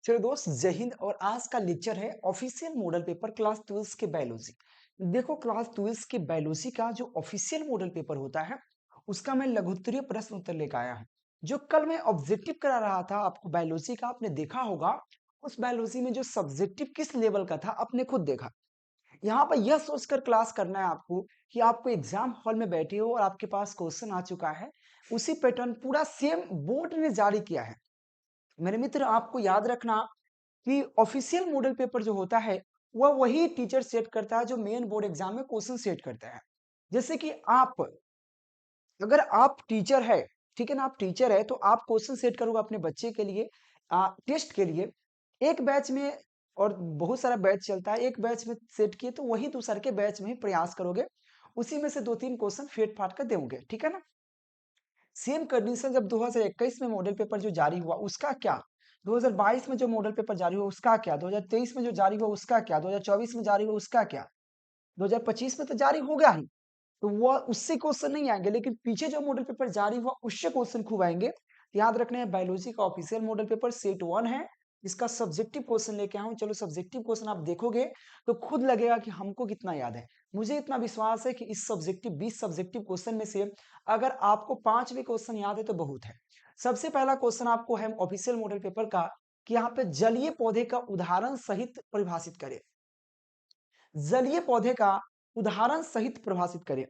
चलो दोस्त, जय हिंद। और आज का लेक्चर है ऑफिशियल मॉडल पेपर क्लास 12 के बायोलॉजी। देखो, क्लास 12 के बायोलॉजी का जो ऑफिशियल मॉडल पेपर होता है उसका मैं लघु उत्तरीय प्रश्न उत्तर लेकर आया हूँ। जो कल मैं ऑब्जेक्टिव करा रहा था आपको बायोलॉजी का, आपने देखा होगा। उस बायोलॉजी में जो सब्जेक्टिव किस लेवल का था आपने खुद देखा। यहाँ पर यह सोचकर क्लास करना है आपको कि आपको एग्जाम हॉल में बैठे हो और आपके पास क्वेश्चन आ चुका है। उसी पैटर्न पूरा सेम बोर्ड ने जारी किया है। मेरे मित्र, आपको याद रखना कि ऑफिशियल मॉडल पेपर जो होता है वह वही टीचर सेट करता है जो मेन बोर्ड एग्जाम में क्वेश्चन सेट करता है। जैसे कि अगर आप टीचर है, ठीक है ना, आप टीचर है तो आप क्वेश्चन सेट करोगे अपने बच्चे के लिए, टेस्ट के लिए। एक बैच में और बहुत सारा बैच चलता है, एक बैच में सेट किए तो वही दूसरे के बैच में ही प्रयास करोगे, उसी में से दो तीन क्वेश्चन फेट फाट कर दोगे, ठीक है ना। सेम कंडीशन जब 2021 में मॉडल पेपर जो जारी हुआ उसका क्या, 2022 में जो मॉडल पेपर जारी हुआ उसका क्या, 2023 में जो जारी हुआ उसका क्या, 2024 में जारी हुआ उसका क्या, 2025 में तो जारी हो गया ही। तो वो उससे क्वेश्चन नहीं आएंगे, लेकिन पीछे जो मॉडल पेपर जारी हुआ उससे क्वेश्चन खूब आएंगे। याद रखना है, बायोलॉजी का ऑफिशियल मॉडल पेपर सेट 1 है। इसका सब्जेक्टिव क्वेश्चन लेके आऊं। चलो, सब्जेक्टिव क्वेश्चन आप देखोगे तो खुद लगेगा कि हमको कितना याद है। मुझे इतना विश्वास है कि इस सब्जेक्टिव 20 सब्जेक्टिव क्वेश्चन में से अगर आपको 5 भी क्वेश्चन याद है तो बहुत है। सबसे पहला क्वेश्चन आपको है ऑफिशियल मॉडल पेपर का कि यहाँ पे जलीय पौधे का उदाहरण सहित परिभाषित करें। जलीय पौधे का उदाहरण सहित परिभाषित करें।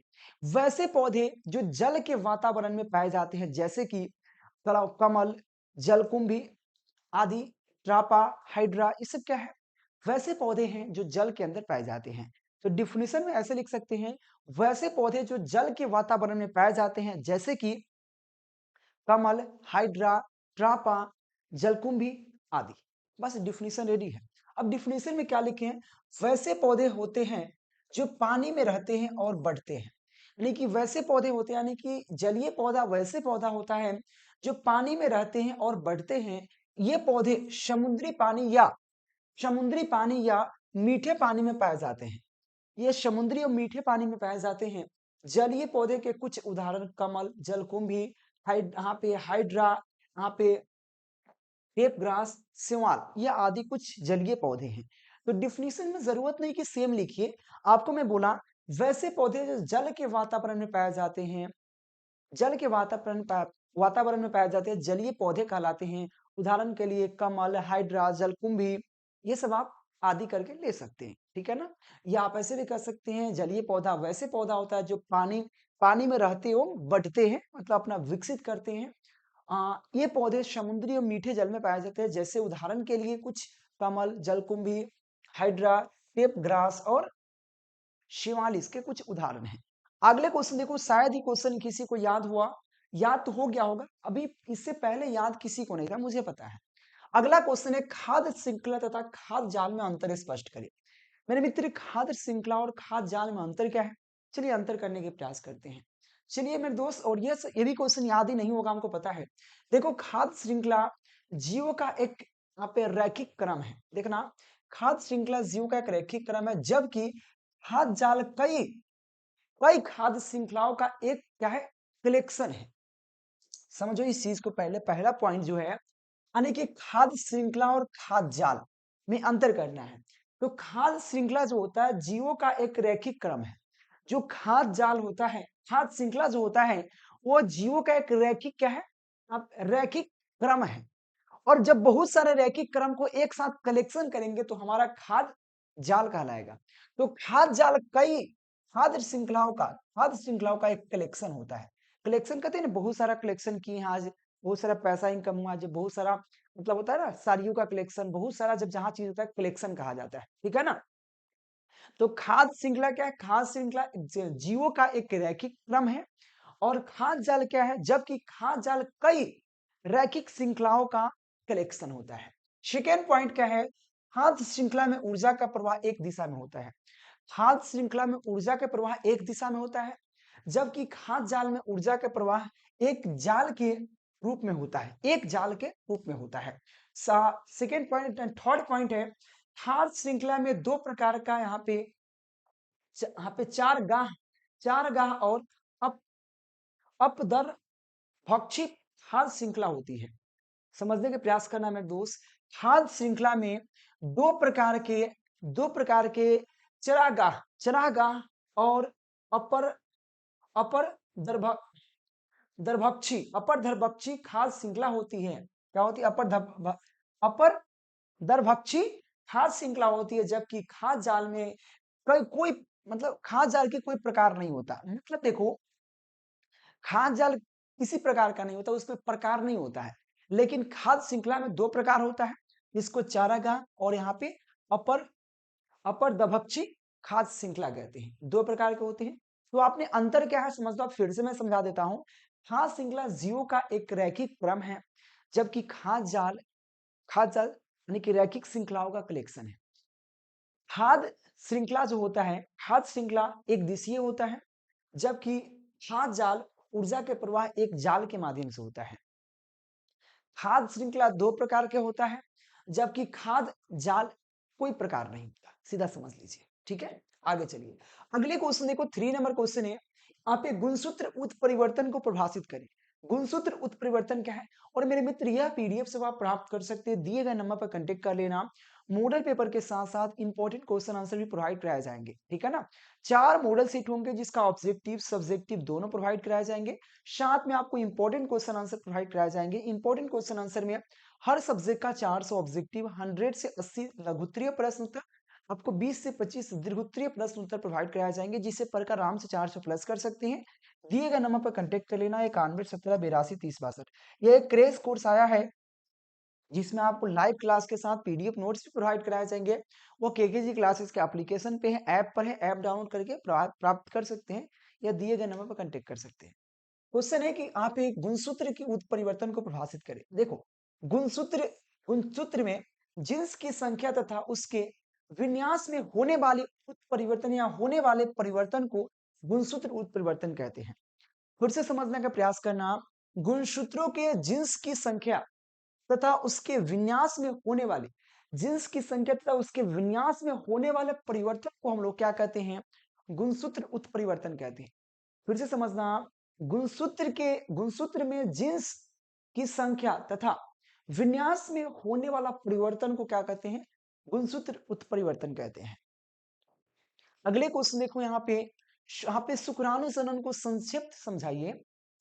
वैसे पौधे जो जल के वातावरण में पाए जाते हैं, जैसे कि कमल, जलकुंभी आदि, ट्रापा, हाइड्रा, ये सब क्या है? वैसे पौधे हैं जो जल के अंदर पाए जाते हैं। तो डिफिनेशन में ऐसे लिख सकते हैं, वैसे पौधे जो जल के वातावरण में पाए जाते हैं, जैसे कि कमल, हाइड्रा, ट्रापा, जलकुंभी आदि। बस डिफिनेशन रेडी है। अब डिफिनेशन में क्या लिखे हैं? वैसे पौधे होते हैं जो पानी में रहते हैं और बढ़ते हैं। यानी कि वैसे पौधे होते हैं, यानी कि जलीय पौधा वैसे पौधा होता है जो पानी में रहते हैं और बढ़ते हैं। ये पौधे समुद्री पानी या मीठे पानी में पाए जाते हैं। ये समुद्री और मीठे पानी में पाए जाते हैं। जलीय पौधे के कुछ उदाहरण कमल, जलकुंभी, यहाँ पे हाइड्रा, यहाँ पे टेप ग्रास, सिवाल, ये आदि कुछ जलीय पौधे हैं। तो डिफिनीशन में जरूरत नहीं कि सेम लिखिए। आपको मैं बोला वैसे पौधे जो जल के वातावरण में पाए जाते हैं, जल के वातावरण में पाए जाते हैं, जलीय पौधे कहलाते हैं। उदाहरण के लिए कमल, हाइड्रा, जलकुंभी, ये सब आप आदि करके ले सकते हैं, ठीक है ना। या आप ऐसे भी कर सकते हैं, जलीय पौधा वैसे पौधा होता है जो पानी पानी में रहते हो बढ़ते हैं, मतलब अपना विकसित करते हैं। ये पौधे समुद्री और मीठे जल में पाए जाते हैं। जैसे उदाहरण के लिए कुछ कमल, जलकुंभी, हाइड्रा, टेप ग्रास और शिवालिस इसके कुछ उदाहरण हैं। अगले क्वेश्चन देखो, शायद ही क्वेश्चन किसी को याद हुआ, याद तो हो गया होगा। अभी इससे पहले याद किसी को नहीं था, मुझे पता है। अगला क्वेश्चन है, खाद्य श्रृंखला तथा खाद्य जाल में अंतर स्पष्ट करें। मेरे मित्र, खाद्य श्रृंखला और खाद्य जाल में अंतर क्या है? चलिए अंतर करने के प्रयास करते हैं। चलिए मेरे दोस्त, और ये भी क्वेश्चन याद ही नहीं होगा, हमको पता है। देखो, खाद्य श्रृंखला जीवों का एक यहाँ पे रैखिक क्रम है। देखना, खाद्य श्रृंखला जीवों का एक रैखिक क्रम है, जबकि खाद्य जाल कई कई खाद्य श्रृंखलाओं का एक क्या है, कलेक्शन है। समझो इस चीज को। पहले पहला पॉइंट जो है, यानी कि खाद्य श्रृंखला और खाद्य जाल में अंतर करना है। तो खाद्य श्रृंखला जो होता है जीवों का एक रैखिक क्रम है। जो खाद्य जाल होता है, खाद्य श्रृंखला जो होता है, वो जीवों का एक रैखिक क्या है, अब रैखिक क्रम है। और जब बहुत सारे रैखिक क्रम को एक साथ कलेक्शन करेंगे तो हमारा खाद्य जाल कहलाएगा। तो खाद्य जाल कई खाद्य श्रृंखलाओं का एक कलेक्शन होता है। कलेक्शन कहते हैं ना, बहुत सारा कलेक्शन किए हैं आज, बहुत सारा पैसा इनकम हुआ, जब बहुत सारा मतलब होता है ना, साड़ियों का कलेक्शन, बहुत सारा जब जहां चीज होता है कलेक्शन कहा जाता है, ठीक है ना। तो खाद्य श्रृंखला क्या है? खाद्य श्रृंखला जीवों का एक रैखिक क्रम है। और खाद्य जाल क्या है? जबकि खाद्य जाल कई रैखिक श्रृंखलाओं का कलेक्शन होता है। सेकेंड पॉइंट क्या है? खाद्य श्रृंखला में ऊर्जा का प्रवाह एक दिशा में होता है। खाद्य श्रृंखला में ऊर्जा का प्रवाह एक दिशा में होता है, जबकि खाद्य जाल में ऊर्जा का प्रवाह एक जाल के रूप में होता है, एक जाल के रूप में होता है। Second point. थर्ड पॉइंट है, खाद्य श्रृंखला में दो प्रकार का यहाँ पे चार गाह और अप अपदर भक्षी खाद्य श्रृंखला होती है। समझने के प्रयास करना मेरे दोस्त। खाद्य श्रृंखला में दो प्रकार के चरागाह चरागाह और अपर अपर दर्भ दर्भक्षी अपर दर्भक्षी खाद्य श्रृंखला होती है। क्या होती है? अपर दर्भक्षी खाद्य श्रृंखला होती है, जबकि खाद्य जाल में कोई मतलब खाद्य जाल के कोई प्रकार नहीं होता। मतलब देखो, खाद्य जाल किसी प्रकार का नहीं होता, उसमें प्रकार नहीं होता है, लेकिन खाद्य श्रृंखला में दो प्रकार होता है, इसको चारागाह और यहाँ पे अपर अपर दभक्षी खाद्य श्रृंखला कहते हैं। दो प्रकार के होते हैं। तो आपने अंतर क्या है समझ लो, फिर से मैं समझा देता हूं। खाद्य श्रृंखला जीवों का एक रैखिक क्रम है, जबकि खाद्य जाल यानी कि रैखिक श्रृंखलाओं का कलेक्शन है। खाद्य श्रृंखला जो होता है, खाद्य श्रृंखला एक दिशीय होता है, जबकि खाद्य जाल ऊर्जा के प्रवाह एक जाल के माध्यम से होता है। खाद्य श्रृंखला दो प्रकार के होता है, जबकि खाद्य जाल कोई प्रकार नहीं होता। सीधा समझ लीजिए, ठीक है। आगे चलिए, अगले क्वेश्चन देखो, 3 नंबर क्वेश्चन है। आप एक गुणसूत्र उत्परिवर्तन को परिभाषित करें। गुणसूत्र उत्परिवर्तन क्या है? और मेरे मित्र, यह पीडीएफ से आप प्राप्त कर सकते हैं, दिए गए नंबर पर कांटेक्ट कर लेना। मॉडल पेपर के साथ साथ इंपॉर्टेंट क्वेश्चन आंसर भी प्रोवाइड कराए जाएंगे, ठीक है ना। 4 मॉडल सेट होंगे, जिसका ऑब्जेक्टिव सब्जेक्टिव दोनों प्रोवाइड कराए जाएंगे। साथ में आपको इंपॉर्टेंट क्वेश्चन आंसर प्रोवाइड कराए जाएंगे। इंपॉर्टेंट क्वेश्चन आंसर में हर सब्जेक्ट का 400 ऑब्जेक्टिव, 100 से 80 लघुत्तरीय प्रश्न उत्तर, आपको 20 से 25 दीर्घोत्तरीय प्रश्न उत्तर प्रोवाइड कराए जाएंगे, जिससे पढ़कर आराम से 400 प्लस कर सकते हैं। दिए गए नंबर पर कांटेक्ट कर लेना, 91 17 82 30 62। यह एक क्रेश कोर्स आया है, जिसमें आपको लाइव क्लास के साथ पीडीएफ नोट्स भी प्रोवाइड कराए जाएंगे। वो केकेजी क्लासेस के एप्लीकेशन पे है, ऐप पर है, ऐप डाउनलोड करके प्राप्त कर सकते हैं, या दिए गए नंबर पर कांटेक्ट कर सकते हैं। क्वेश्चन है कि आप एक गुणसूत्र की उत्परिवर्तन को परिभाषित करें। देखो, गुणसूत्र गुणसूत्र में जिंस की संख्या तथा उसके विन्यास में होने वाले उत्परिवर्तन या होने वाले परिवर्तन को गुणसूत्र उत्परिवर्तन कहते हैं। फिर से समझने का प्रयास करना। गुणसूत्रों के जिंस की संख्या तथा उसके विन्यास में होने वाले जिंस की संख्या तथा उसके विन्यास में होने वाले परिवर्तन को हम लोग क्या कहते हैं? गुणसूत्र उत्परिवर्तन कहते हैं। फिर से समझना, गुणसूत्र में जिंस की संख्या तथा विन्यास में होने वाला परिवर्तन को क्या कहते हैं? गुणसूत्र उत्परिवर्तन कहते हैं। अगले क्वेश्चन देखो, यहाँ पे शुक्राणु जनन को संक्षिप्त समझाइए।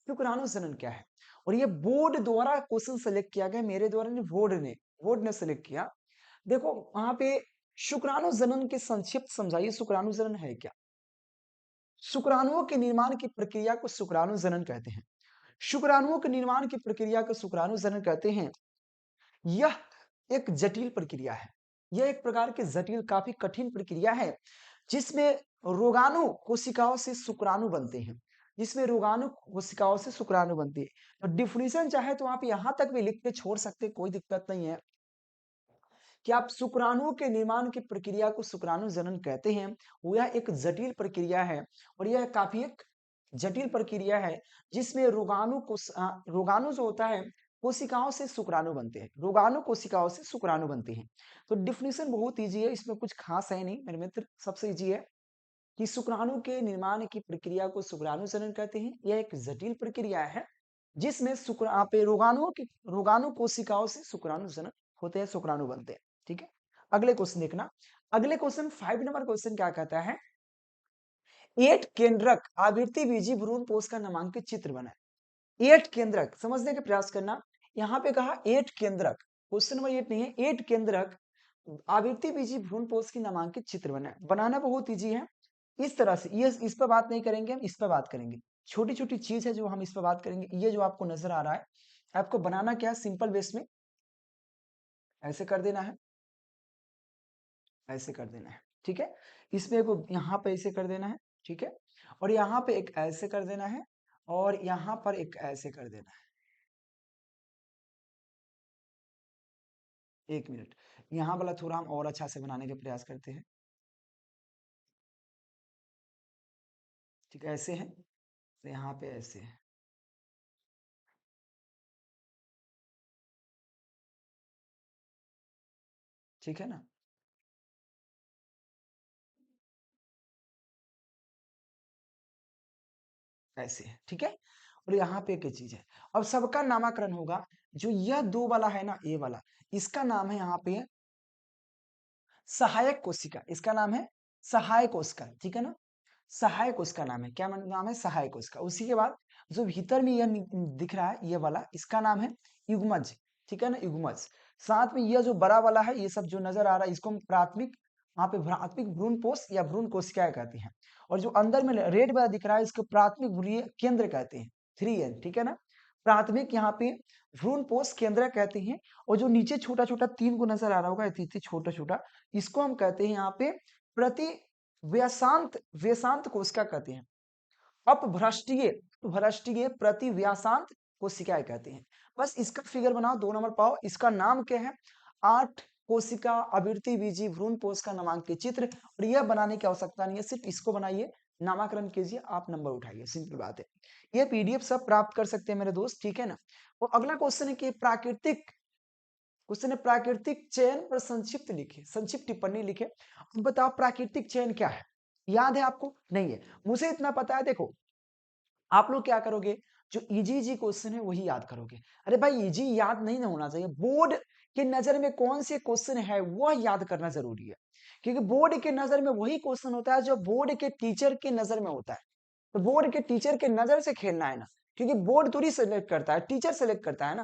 शुक्राणु जनन क्या है? और ये बोर्ड द्वारा क्वेश्चन सेलेक्ट किया गया, मेरे द्वारा नहीं, बोर्ड ने सेलेक्ट किया। देखो, वहां पे शुक्राणु जनन के संक्षिप्त समझाइए। शुक्राणु जनन है क्या? शुक्राणुओं के निर्माण की प्रक्रिया को शुक्राणु जनन कहते हैं। शुक्राणुओं के निर्माण की प्रक्रिया को शुक्राणु जनन कहते हैं। यह एक जटिल प्रक्रिया है। यह एक प्रकार की जटिल, काफी कठिन प्रक्रिया है, जिसमें रोगाणु कोशिकाओं से शुक्राणु बनते हैं। जिसमें रोगाणु कोशिकाओं से शुक्राणु बनते हैं। तो डिफिनीशन चाहे तो आप यहां तक भी लिख के छोड़ सकते, कोई दिक्कत नहीं है, कि आप शुक्राणुओं के निर्माण की प्रक्रिया को शुक्राणु जनन कहते हैं। यह एक जटिल प्रक्रिया है, और यह काफी एक जटिल प्रक्रिया है, जिसमें रोगाणु जो होता है, कोशिकाओं से शुक्राणु बनते हैं। रोगाणु कोशिकाओं से शुक्राणु बनते हैं। तो डिफिनीशन बहुत इजी है, इसमें कुछ खास है नहीं मेरे मित्र, सबसे इजी है कि शुक्राणु के निर्माण की प्रक्रिया को शुक्राणु जनन कहते हैं। यह एक जटिल प्रक्रिया है, जिसमें रोगाणु कोशिकाओं से शुक्राणु जनन होते हैं, शुक्राणु बनते हैं। ठीक है, अगले क्वेश्चन देखना। अगले क्वेश्चन 5 नंबर क्वेश्चन क्या कहता है? 8 केंद्रक आवृत्ति बीजी भ्रूण पोष का नामांकित चित्र बनाए। 8 केंद्रक, समझने का प्रयास करना। यहाँ पे कहा 8 केंद्रक, क्वेश्चन नंबर 8 नहीं है, 8 केंद्रक आवृत्ति बीजी भ्रूण पोष की नामांकित चित्र बनाए। बनाना बहुत ईजी है। इस तरह से, ये इस पर बात नहीं करेंगे, हम इस पर बात करेंगे। छोटी छोटी चीज है जो हम इस पर बात करेंगे। ये जो आपको नजर आ रहा है, आपको बनाना क्या है? सिंपल बेस में ऐसे कर देना है, ऐसे कर देना है, ठीक है। इसमें को यहाँ पे ऐसे कर देना है, ठीक है। और यहाँ पे एक ऐसे कर देना है, और यहाँ पर एक ऐसे कर देना है। 1 मिनट, यहाँ वाला थोड़ा हम और अच्छा से बनाने का प्रयास करते हैं। ठीक है, ऐसे है, तो यहाँ पे ऐसे है, ठीक है ना। ऐसे है, ठीक है। और यहाँ पे एक चीज है। अब सबका नामकरण होगा, जो यह दो वाला है ना, ये वाला, इसका नाम है यहाँ पे सहायक कोशिका। इसका नाम है सहायक कोशिका, ठीक है ना। सहायक कोशिका नाम है, क्या नाम है? सहायक कोशिका। उसी के बाद जो भीतर में यह दिख रहा है ये वाला, इसका नाम है युग्मज, ठीक है ना, युग्मज। साथ में यह जो बड़ा वाला है, ये सब जो नजर आ रहा है, इसको हम प्राथमिक, वहां पे प्राथमिक भ्रूण पोष या भ्रूण कोशिकाएं कहते हैं। और जो अंदर में रेड वाला दिख रहा है, इसको प्राथमिक भ्रूणीय केंद्र कहते हैं, 3N, ठीक है ना। प्राथमिक यहाँ पे भ्रूण पोष केंद्र कहते हैं। और जो नीचे छोटा छोटा 3 को नजर आ रहा होगा, इतनी छोटा छोटा, इसको हम कहते हैं यहाँ पे प्रति व्यासांत, व्यासांत कोशिका कहते हैं। अपभ्रष्टीय, भ्रष्टीय प्रति व्यासांत कोशिकाएं कहते हैं। बस इसका फिगर बनाओ, 2 नंबर पाओ। इसका नाम क्या है? 8 कोशिका आवृत्ति बीजी भ्रूण पोष का नामांकित चित्र। और यह बनाने की आवश्यकता नहीं है, सिर्फ इसको बनाइए, नामाकरण कीजिए, आप नंबर उठाइए, सिंपल बात है। यह पीडीएफ सब प्राप्त कर सकते हैं मेरे दोस्त, ठीक है ना। और अगला क्वेश्चन है कि प्राकृतिक, उसने प्राकृतिक चयन पर संक्षिप्त लिखे, संक्षिप्त टिप्पणी लिखे। बताओ प्राकृतिक चयन क्या है? याद है आपको? नहीं है। मुझे इतना पता है, देखो आप लोग क्या करोगे, जो इजी इजी क्वेश्चन है वही याद करोगे। अरे भाई इजी याद नहीं ना होना चाहिए, बोर्ड की नजर में कौन से क्वेश्चन है वह याद करना जरूरी है। क्योंकि बोर्ड के नजर में वही क्वेश्चन होता है जो बोर्ड के टीचर के नजर में होता है। तो बोर्ड के टीचर के नजर से खेलना है ना, क्योंकि बोर्ड थोड़ी सेलेक्ट करता है, टीचर सेलेक्ट करता है ना।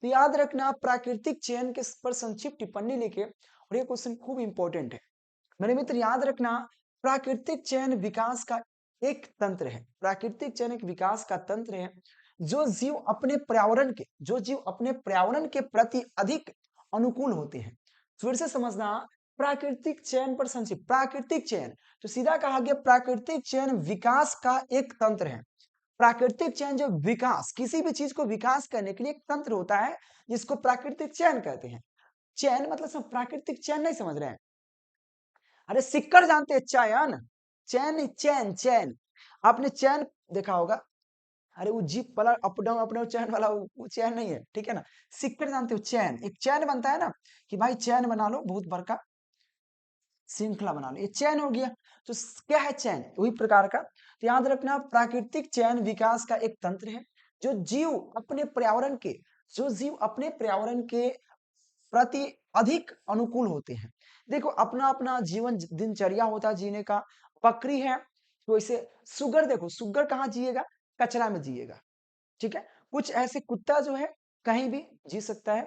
तो याद रखना, प्राकृतिक चयन के पर संक्षिप्त टिप्पणी लिखे। और ये क्वेश्चन खूब इंपॉर्टेंट है मेरे मित्र, याद रखना। प्राकृतिक चयन विकास का एक तंत्र है, प्राकृतिक चयन एक विकास का तंत्र है, जो जीव अपने पर्यावरण के, जो जीव अपने पर्यावरण के प्रति अधिक अनुकूल होते हैं। फिर से समझना, प्राकृतिक चयन पर संक्षिप्त, प्राकृतिक चयन, तो सीधा कहा गया प्राकृतिक चयन विकास का एक तंत्र है। प्राकृतिक चयन जो विकास, किसी भी चीज को विकास करने के लिए एक तंत्र होता है, जिसको प्राकृतिक चयन कहते हैं। चयन मतलब सब, प्राकृतिक चयन नहीं समझ रहे हैं? अरे सिक्कर जानते हैं? चयन, चयन नहीं, चैन, चैन। आपने चैन देखा होगा। अरे वो जीप वाला अप डाउन चैन वाला, वो चैन नहीं है, ठीक है ना। सिक्कर जानते हो? चैन, एक चैन बनता है ना, कि भाई चैन बना लो, बहुत बड़का श्रृंखला बना लो, ये चैन हो गया। तो क्या है चैन? वही प्रकार का। तो याद रखना, प्राकृतिक चयन विकास का एक तंत्र है, जो जीव अपने पर्यावरण के, जो जीव अपने पर्यावरण के प्रति अधिक अनुकूल होते हैं। देखो अपना अपना जीवन दिनचर्या होता है जीने का। बकरी है तो इसे, सुगर देखो, सुगर कहाँ जिएगा? कचरा में जिएगा, ठीक है। कुछ ऐसे, कुत्ता जो है कहीं भी जी सकता है।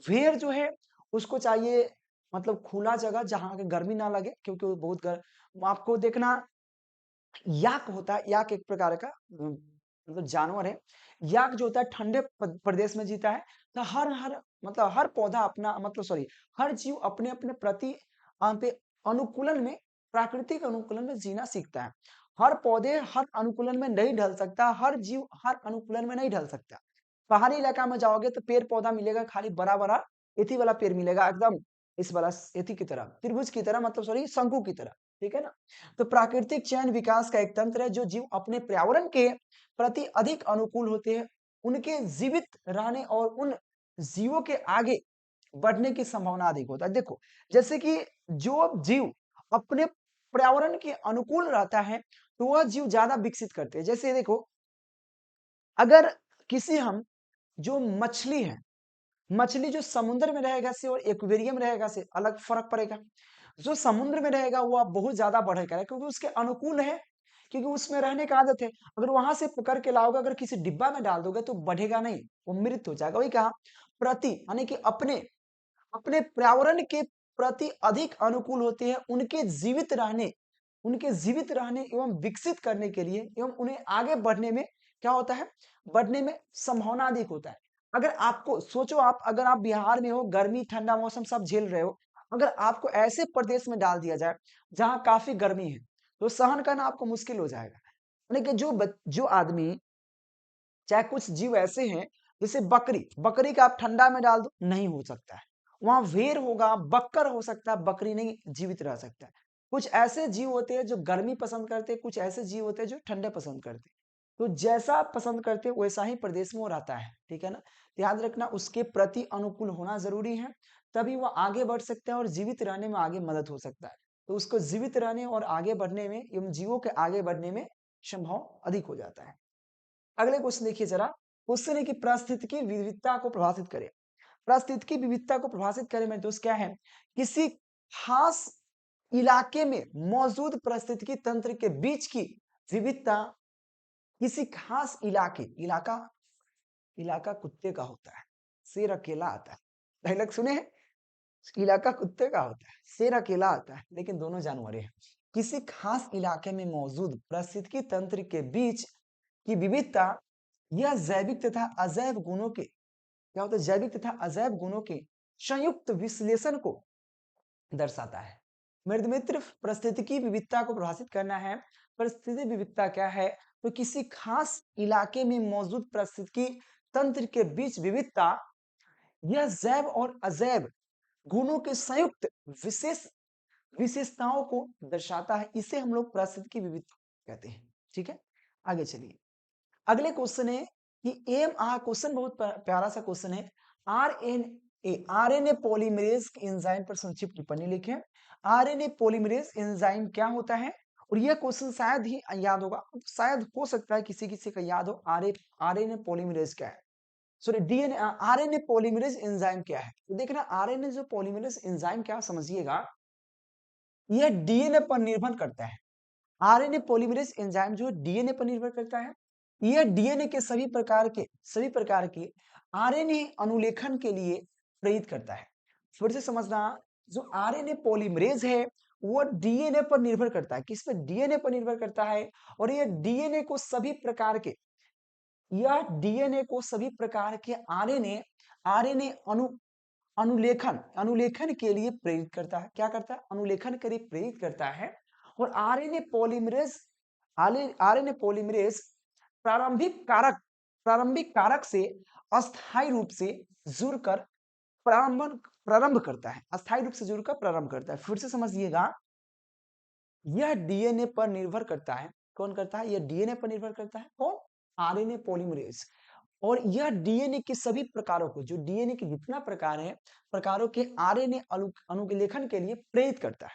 भेड़ जो है उसको चाहिए मतलब खुला जगह जहां के गर्मी ना लगे, क्योंकि वो बहुत आपको देखना, याक होता है, याक एक प्रकार का मतलब जानवर है। याक जो होता है ठंडे प्रदेश में जीता है। तो हर हर मतलब हर पौधा अपना मतलब सॉरी, हर जीव अपने अपने प्रति पे अनुकूलन में, प्राकृतिक अनुकूलन में जीना सीखता है। हर पौधे हर अनुकूलन में नहीं ढल सकता, हर जीव हर अनुकूलन में नहीं ढल सकता। पहाड़ी इलाका में जाओगे तो पेड़ पौधा मिलेगा खाली बड़ा बड़ा, एथी वाला पेड़ मिलेगा एकदम, इस वाला एथी की तरह, त्रिभुज की तरह, मतलब सॉरी शंकु की तरह, ठीक है ना। तो प्राकृतिक चयन विकास का एक तंत्र है, जो जीव अपने पर्यावरण के प्रति अधिक अनुकूल होते हैं, उनके जीवित रहने और उन जीवों के आगे बढ़ने की संभावना अधिक होता है। देखो जैसे कि जो जीव अपने पर्यावरण के अनुकूल रहता है, तो वह जीव ज्यादा विकसित करते हैं। जैसे देखो, अगर किसी हम, जो मछली है, मछली जो समुद्र में रहेगा से और एक्वेरियम रहेगा से अलग फर्क पड़ेगा। जो समुद्र में रहेगा वो आप बहुत ज्यादा बढ़ेगा, क्योंकि उसके अनुकूल है, क्योंकि उसमें रहने का आदत है। अगर वहां से पकड़ के लाओगे, अगर किसी डिब्बा में डाल दोगे तो बढ़ेगा नहीं, वो मृत हो जाएगा। वही कहा, प्रति यानी कि अपने, अपने पर्यावरण के प्रति अधिक अनुकूल होते हैं, उनके जीवित रहने, उनके जीवित रहने एवं विकसित करने के लिए एवं उन्हें आगे बढ़ने में क्या होता है, बढ़ने में संभावना अधिक होता है। अगर आपको सोचो, आप अगर आप बिहार में हो, गर्मी ठंडा मौसम सब झेल रहे हो, अगर आपको ऐसे प्रदेश में डाल दिया जाए जहां काफी गर्मी है, तो सहन करना आपको मुश्किल हो जाएगा। यानी कि जो आदमी, चाहे कुछ जीव ऐसे हैं, जैसे बकरी, बकरी का आप ठंडा में डाल दो नहीं हो सकता है। वहां भेड़ होगा, बक्कर हो सकता है, बकरी नहीं जीवित रह सकता है। कुछ ऐसे जीव होते हैं जो गर्मी पसंद करते हैं, कुछ ऐसे जीव होते हैं जो ठंडे पसंद करते हैं। तो जैसा आप पसंद करते हैं वैसा ही प्रदेश में वो रहता है, ठीक है ना। ध्यान रखना, उसके प्रति अनुकूल होना जरूरी है, तभी वो आगे बढ़ सकता है और जीवित रहने में आगे मदद हो सकता है। तो उसको जीवित रहने और आगे बढ़ने में एवं जीवों के आगे बढ़ने में संभव अधिक हो जाता है। अगले क्वेश्चन देखिए जरा, क्वेश्चन है कि पारिस्थितिकी विविधता को प्रभावित करे। पारिस्थितिकी विविधता को प्रभावित करे मेरे दोस्त क्या है, किसी खास इलाके में मौजूद पारिस्थितिकी तंत्र के बीच की विविधता, किसी खास इलाका इलाका कुत्ते का होता है, शेर अकेला आता है। डायलॉग सुने हैं, इलाका कुत्ते का होता है, शेर अकेला आता है, लेकिन दोनों जानवर हैं। किसी खास इलाके में मौजूद पारिस्थितिकी तंत्र के बीच की विविधता, यह जैविक तथा अजैव गुणों के, क्या होता है, जैविक तथा अजैव गुणों के संयुक्त विश्लेषण को दर्शाता है। मेरे मित्र, पारिस्थितिकी विविधता को परिभाषित करना है। पारिस्थितिकी विविधता क्या है, तो किसी खास इलाके में मौजूद पारिस्थितिकी तंत्र के बीच विविधता, यह जैव और अजैव गुणों के संयुक्त विशेष विशेषताओं को दर्शाता है। इसे हम लोग पारिस्थितिकी विविधता कहते हैं। ठीक है, आगे चलिए। अगले क्वेश्चन है कि क्वेश्चन बहुत प्यारा सा क्वेश्चन है। आरएनए पॉलीमरेज एंजाइम पर संक्षिप्त टिप्पणी लिखें। आरएनए पॉलीमरेज एंजाइम क्या होता है, और यह क्वेश्चन शायद ही याद होगा, शायद हो सकता है किसी किसी का याद हो। आरएनए पॉलीमरेज क्या है, sorry DNA, RNA polymerase enzyme क्या है। तो देखना, आरएनए जो पॉलीमरेज एंजाइम क्या, समझिएगा, यह डीएनए पर निर्भर करता है। आरएनए पॉलीमरेज एंजाइम जो डीएनए पर निर्भर करता है, यह डीएनए के सभी प्रकार के आरएनए अनुलेखन के लिए प्रेरित करता है। फिर से समझना, जो आरएनए पॉलीमरेज है वो डीएनए पर निर्भर करता है। किस पर, डीएनए पर निर्भर करता है। और यह डीएनए को सभी प्रकार के, यह डीएनए को सभी प्रकार के आरएनए आरएनए अनुलेखन अनुलेखन के लिए प्रेरित करता है। क्या करता है, अनुलेखन के लिए प्रेरित करता है। और आरएनए पॉलीमरेज प्रारंभिक कारक से अस्थायी रूप से जुड़कर प्रारंभ करता है। अस्थायी रूप से जुड़कर प्रारंभ करता है। फिर से समझिएगा, यह डीएनए पर निर्भर करता है। कौन करता है, यह डीएनए पर निर्भर करता है। कौन, आरएनए पॉलीमरेज। और यह डीएनए के सभी प्रकारों को, जो डीएनए के जितना प्रकार है, प्रकारों के आरएनए अनुलेखन के लिए प्रेरित करता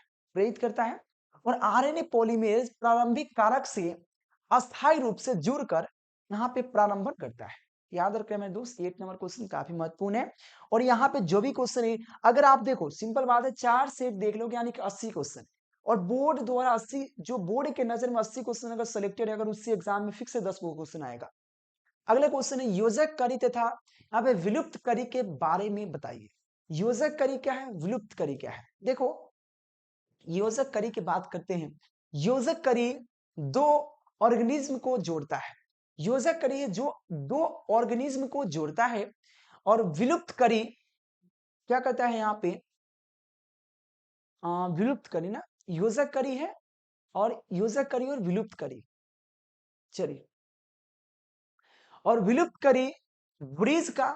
है। और आरएनए पॉलीमरेज प्रारंभिक कारक से अस्थायी रूप से जुड़कर यहाँ पे प्रारंभन करता है। याद रखें मेरे दोस्त, 8 नंबर क्वेश्चन काफी महत्वपूर्ण है। और यहाँ पे जो भी क्वेश्चन है, अगर आप देखो, सिंपल बात है, 4 सेट देख लोगे यानी कि 80 क्वेश्चन। और बोर्ड द्वारा 80, जो बोर्ड के नजर में 80 क्वेश्चन अगर सिलेक्टेड है, अगर उससे एग्जाम में फिक्स से 10 क्वेश्चन आएगा। अगला क्वेश्चन है, योजक करी तथा यहाँ पे विलुप्त करी के बारे में बताइए। योजक करी क्या है, विलुप्त करी क्या है। देखो, योजक करी की बात करते हैं। योजक करी दो ऑर्गेनिज्म को जोड़ता है। योजक करी है जो दो ऑर्गेनिज्म को जोड़ता है। और विलुप्त करी क्या करता है, यहाँ पे विलुप्त करी ना, योजक करी है, और योजक करी और विलुप्त करी, चलिए। और विलुप्त करी ब्रिज का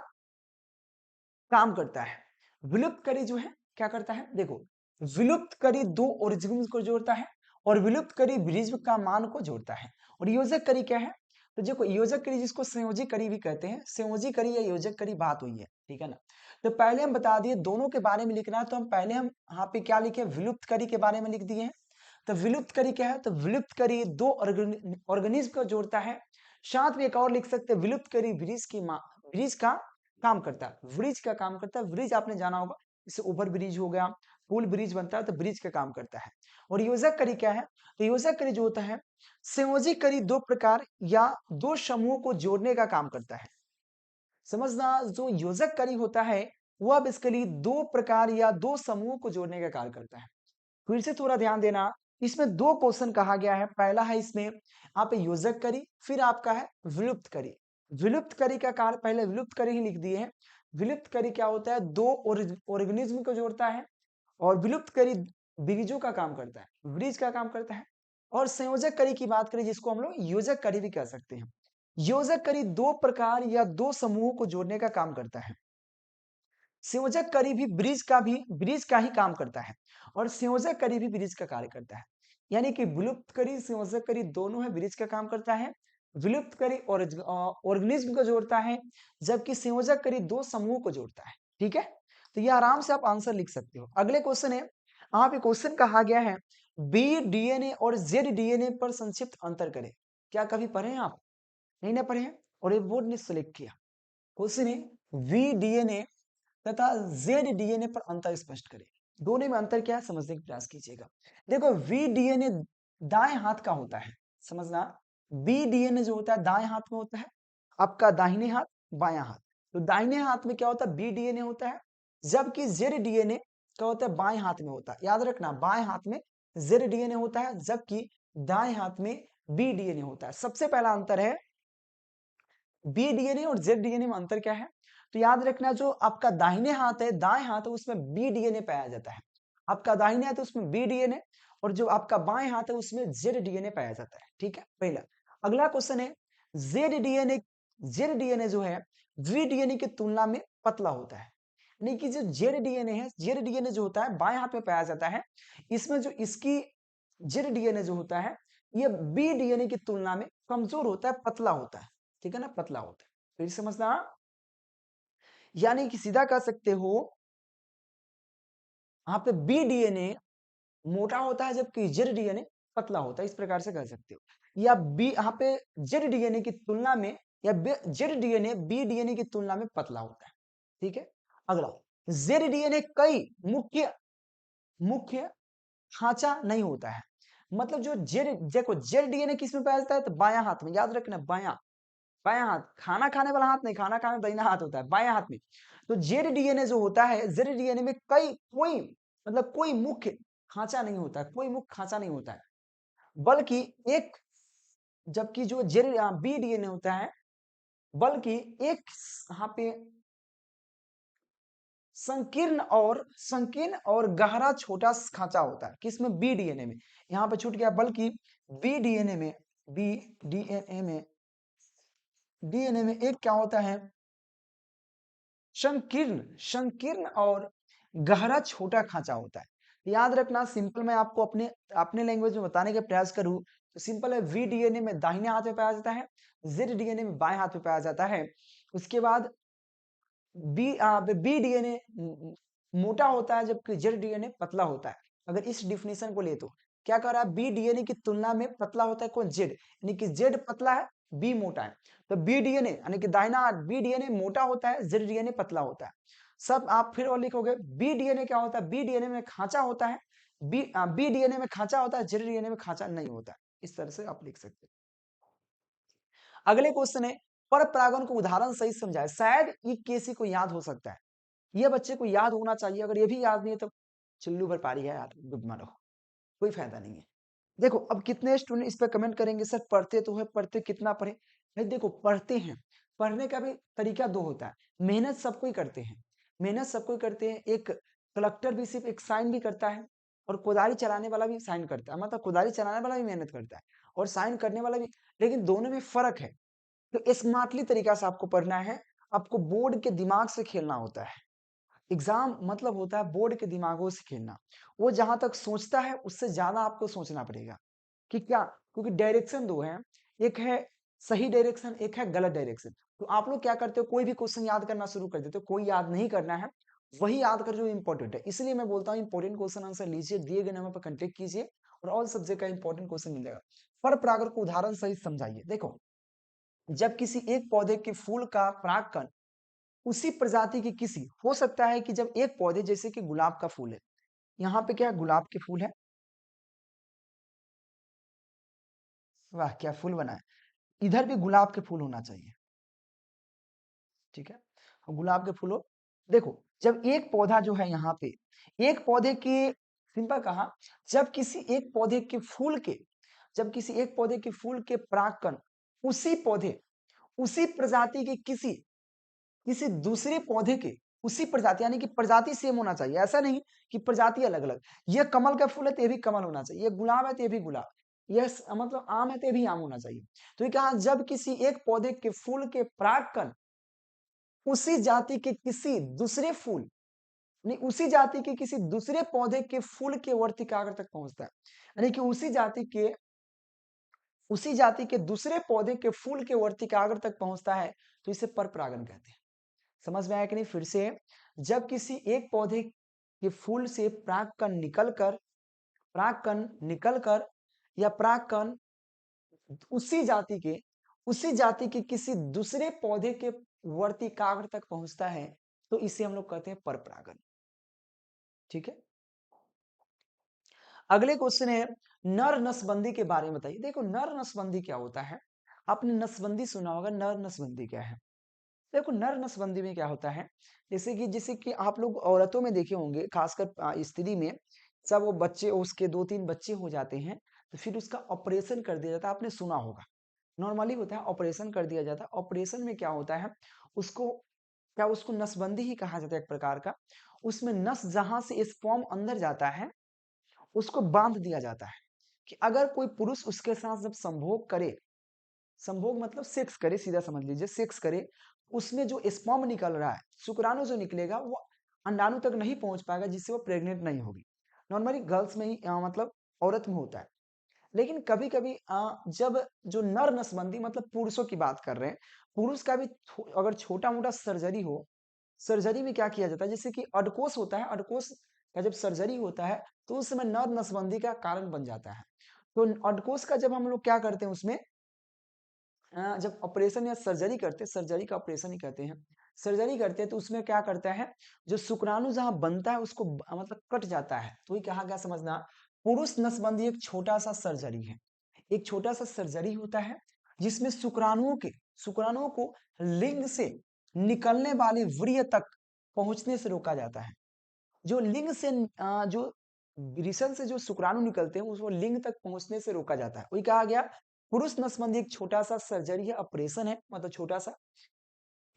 काम करता है। विलुप्त करी जो है क्या करता है, देखो, विलुप्त करी दो ऑरिजिन्स को जोड़ता है, और विलुप्त करी ब्रिज का मान को जोड़ता है। और योजक करी क्या है, तो देखो, योजक करी जिसको संयोजी करी भी कहते हैं, संयोजी करी या योजक करी बात हुई है, ठीक है ना। तो पहले हम बता दिए दोनों के बारे में लिखना है, तो हम पहले यहाँ पे क्या लिखे, विलुप्त करी के बारे में लिख दिए हैं। तो विलुप्त करी क्या है, तो विलुप्त करी दो ऑर्गेनिज्म को जोड़ता है। साथ में एक और लिख सकते हैं, विलुप्त करी ब्रिज का काम करता है। ब्रिज का काम करता है, ब्रिज आपने जाना होगा, जैसे ओवर ब्रिज हो गया, पुल ब्रिज बनता है, तो ब्रिज का काम करता है। और योजक करी क्या है, तो योजक करी जो होता है, संयोजी करी दो प्रकार या दो समूहों को जोड़ने का काम करता है। समझना, जो योजक करी होता है वह बेसिकली दो प्रकार या दो समूहों को जोड़ने का कार्य करता है। फिर से थोड़ा ध्यान देना, इसमें दो क्वेश्चन कहा गया है। पहला है इसमें आप योजक करी, फिर आपका है विलुप्त करी। विलुप्त करी का कार्य पहले विलुप्त करी ही लिख दिए हैं। विलुप्त करी क्या होता है, दो ऑर्गेनिज्म को जोड़ता है। और विलुप्त करी ब्रिजों का काम करता है, ब्रिज का काम करता है। और संयोजक करी की बात करें, जिसको हम लोग योजक करी भी कह सकते हैं। योजक करी दो प्रकार या दो समूहों को जोड़ने का काम करता है। संयोजक करी भी ब्रिज का ही काम करता है। और संयोजक करी भी ब्रिज का कार्य करता है। यानी कि विलुप्त करी, संयोजक करी दोनों है, ब्रिज का काम करता है। विलुप्त करी ऑर्गेनिज्म को जोड़ता है, जबकि संयोजक करी दो समूह को जोड़ता है। ठीक है, तो ये आराम से आप आंसर लिख सकते हो। अगले क्वेश्चन है, यहाँ पे क्वेश्चन कहा गया है, बी डीएनए और जेड डीएनए पर संक्षिप्त अंतर करें। क्या कभी पढ़े आप, नहीं ना पढ़े हैं, और ये बोर्ड ने सिलेक्ट किया। क्वेश्चन है वी डीएनए तथा जेड डीएनए पर अंतर स्पष्ट करें। दोनों में अंतर क्या है समझने का प्रयास कीजिएगा। देखो वी डीएनए दाएं हाथ का होता है, समझना। बी डीएनए जो होता है दाएं हाथ में होता है, आपका दाहिने हाथ बायां हाथ। तो दाहिने हाथ में क्या होता है बी डीएनए होता है, जबकि जेड डीएनए क्या होता है बाएं हाथ में होता है। याद रखना बाएं हाथ में जेड डीएनए होता है, जबकि दाएं हाथ में बी डीएनए होता है। सबसे पहला अंतर है बी डीएनए और जेड डीएनए में अंतर क्या है। तो याद रखना जो आपका दाहिने हाथ है दाएं हाथ है उसमें बी डीएनए पाया जाता है, आपका दाहिने हाथ है उसमें बी डीएनए, और जो आपका बाएं हाथ है उसमें जेड डीएनए पाया जाता है। ठीक है पहला। अगला क्वेश्चन है जेड डीएनए, जेड डीएनए जो है वी डीएनए की तुलना में पतला होता है। यानी कि जो जेड डीएनए है, जेड डीएनए जो होता है बाएं हाथ में पाया जाता है, इसमें जो इसकी जेड डीएनए जो होता है ये बी डीएनए की तुलना में कमजोर होता है, पतला होता है। ठीक है ना, पतला होता है। फिर समझना, यानी कि सीधा कह सकते हो यहाँ पे बी डीएनए मोटा होता है जबकि जेड डीएनए पतला होता है, इस प्रकार से कह सकते हो। या बी यहाँ पे जेड डीएनए की तुलना में, या जेड डीएनए बी डीएनए की तुलना में पतला होता है। ठीक है। अगला, जेड डीएनए कई मुख्य मुख्य खांचा नहीं होता है। मतलब जो जेड, देखो जेड डीएनए किस में पाया जाता है तो बायां हाथ में, याद रखना बायां, बायां हाथ, खाना खाने वाला हाथ नहीं, खाना खाने दाहिना हाथ होता है, बायां हाथ में। तो जेड डीएनए जो होता है, जेड डीएनए में कई कोई मतलब कोई मुख्य खांचा नहीं होता है, कोई मुख्य खांचा नहीं होता है, बल्कि एक, जबकि जो जेड बी डीएनए होता है, बल्कि एक यहाँ पे संकीर्ण और गहरा छोटा खांचा होता है, किसमें बी डीएनए में। यहाँ पे छूट गया, बल्कि बी डीएनए में, बी डीएनए में, डीएनए में एक क्या होता है संकीर्ण, संकीर्ण और गहरा छोटा खांचा होता है। याद रखना, सिंपल मैं आपको अपने अपने लैंग्वेज में बताने का प्रयास करूं तो सिंपल है, वी डीएनए में दाहिने हाथ में पाया जाता है, जेड डीएनए में बाएं हाथ में पाया जाता है। उसके बाद बी बी डीएनए मोटा होता है जबकि जेड डीएनए पतला होता है। अगर इस डिफिनेशन को ले तो क्या कर रहा है, बी डीएनए की तुलना में पतला होता है कौन, जेड, यानी कि जेड पतला है बी मोटा है। तो बी डीएनए यानी कि दाहिना बी डीएनए मोटा होता है, जेड डीएनए पतला होता है। सब आप फिर और लिखोगे, बी डीएनए क्या होता है, बी डीएनए में खांचा होता है, बी डीएनए में खांचा होता है, जेड डीएनए में खांचा नहीं होता है। इस तरह से आप लिख सकते हैं। अगले क्वेश्चन है पर परागण को उदाहरण सही समझाए। शायद ये किसी को याद हो सकता है, ये बच्चे को याद होना चाहिए, अगर ये भी याद नहीं है तो चुल्लू भर पारी है यार, डूब मारो, कोई फायदा नहीं है। देखो अब कितने स्टूडेंट इस पे कमेंट करेंगे सर पढ़ते तो है, पढ़ते कितना पढ़े। भाई देखो पढ़ते हैं, पढ़ने का भी तरीका दो होता है। मेहनत सबको ही करते हैं, मेहनत सबको ही करते हैं। एक कलेक्टर भी सिर्फ एक साइन भी करता है, और कुदारी चलाने वाला भी साइन करता है, मतलब कुदारी चलाने वाला भी मेहनत करता है और साइन करने वाला भी, लेकिन दोनों में फर्क है। तो स्मार्टली तरीका से आपको पढ़ना है, आपको बोर्ड के दिमाग से खेलना होता है। एग्जाम मतलब होता है बोर्ड के दिमागों से खेलना। वो जहां तक सोचता है उससे ज्यादा आपको सोचना पड़ेगा कि क्या, क्योंकि डायरेक्शन दो है, एक है सही डायरेक्शन, एक है गलत डायरेक्शन। तो आप लोग क्या करते हो, कोई भी क्वेश्चन याद करना शुरू कर देते हो, कोई याद नहीं करना है, वही याद कर जो इंपॉर्टेंट है। इसलिए मैं बोलता हूँ इंपॉर्टेंट क्वेश्चन आंसर लीजिए, दिए गए नंबर पर कंटेक्ट कीजिए और ऑल सब्जेक्ट का इंपॉर्टेंट क्वेश्चन मिलेगा। पर परागण को उदाहरण सहित समझाइए। देखो जब किसी एक पौधे के फूल का परागकण उसी प्रजाति की किसी, हो सकता है कि जब एक पौधे जैसे कि गुलाब का फूल है, यहाँ पे क्या गुलाब के फूल है, वाह क्या फूल बना है, इधर भी गुलाब के फूल होना चाहिए। ठीक है, और गुलाब के फूल हो। देखो जब एक पौधा जो है यहाँ पे, एक पौधे के, सिंपल कहा, जब किसी एक पौधे के फूल के, जब किसी एक पौधे के फूल के परागकण उसी पौधे, उसी प्रजाति के किसी किसी दूसरे पौधे के उसी प्रजाति, यानी कि प्रजाति सेम होना चाहिए, ऐसा नहीं कि प्रजाति अलग अलग। ये कमल का फूल है तो ये भी कमल होना चाहिए, ये गुलाब है तो ये भी गुलाब, ये मतलब आम है तो ये भी आम होना चाहिए। तो ये कहा जब किसी एक पौधे के फूल के परागकण उसी जाति के किसी दूसरे फूल, नहीं उसी जाति के किसी दूसरे पौधे के फूल के वर्तिकाग्र तक पहुंचता है, यानी कि उसी जाति के दूसरे पौधे के फूल के वर्तिकाग्र तक पहुंचता है, तो इसे पर परागण कहते हैं। समझ में आया कि नहीं, फिर से, जब किसी एक पौधे के फूल से परागकण निकलकर या परागकण उसी जाति के उसी जाति के किसी दूसरे पौधे के वर्तिकाग्र तक पहुंचता है तो इसे हम लोग कहते हैं परपरागण। ठीक है, अगले क्वेश्चन है नर नसबंदी के बारे में बताइए। देखो नर नसबंदी क्या होता है, आपने नसबंदी सुना होगा, नर नसबंदी क्या है? देखो नर नसबंदी में क्या होता है, जैसे कि आप लोग औरतों में देखे होंगे, खासकर स्त्री में, सब वो बच्चे उसके 2-3 बच्चे हो जाते हैं तो फिर उसका ऑपरेशन कर दिया जाता है, आपने सुना होगा। नॉर्मली होता है ऑपरेशन कर दिया जाता है। ऑपरेशन में क्या होता है, उसको क्या उसको नसबंदी ही कहा जाता है एक प्रकार का। उसमें नस जहां से स्पर्म अंदर जाता है उसको बांध दिया जाता है कि अगर कोई पुरुष उसके साथ जब संभोग करे, संभोग मतलब सेक्स करे, सीधा समझ लीजिए सेक्स करे, उसमें जो स्पर्म निकल रहा है, शुक्राणु जो निकलेगा वो अंडाणु तक नहीं पहुंच पाएगा जिससे वो प्रेग्नेंट नहीं होगी। नॉर्मली गर्ल्स में ही मतलब औरत में होता है। लेकिन कभी कभी जब जो नर नसबंदी मतलब पुरुषों की बात कर रहे हैं, पुरुष का भी अगर छोटा मोटा सर्जरी हो, सर्जरी में क्या किया जाता है, जैसे कि अडकोस होता है, अडकोस का जब सर्जरी होता है तो उस समय नर नसबंदी का कारण बन जाता है। तो अडकोस का जब हम लोग क्या करते हैं उसमें, जब ऑपरेशन या सर्जरी करते हैं, सर्जरी का ऑपरेशन ही कहते हैं, सर्जरी करते हैं तो उसमें क्या करता है, जो शुक्राणु जहां बनता है उसको मतलब कट जाता है, तो ये कहा गया समझना। पुरुष नसबंदी एक छोटा सा सर्जरी है, एक छोटा सा सर्जरी होता है जिसमें शुक्राणुओं को लिंग से निकलने वाले व्रीय तक पहुंचने से रोका जाता है। जो लिंग से जो वृषण से जो शुक्राणु निकलते हैं उसको लिंग तक पहुंचने से रोका जाता है, वही कहा गया पुरुष नसबंदी एक छोटा सा सर्जरी है, ऑपरेशन है, मतलब छोटा सा,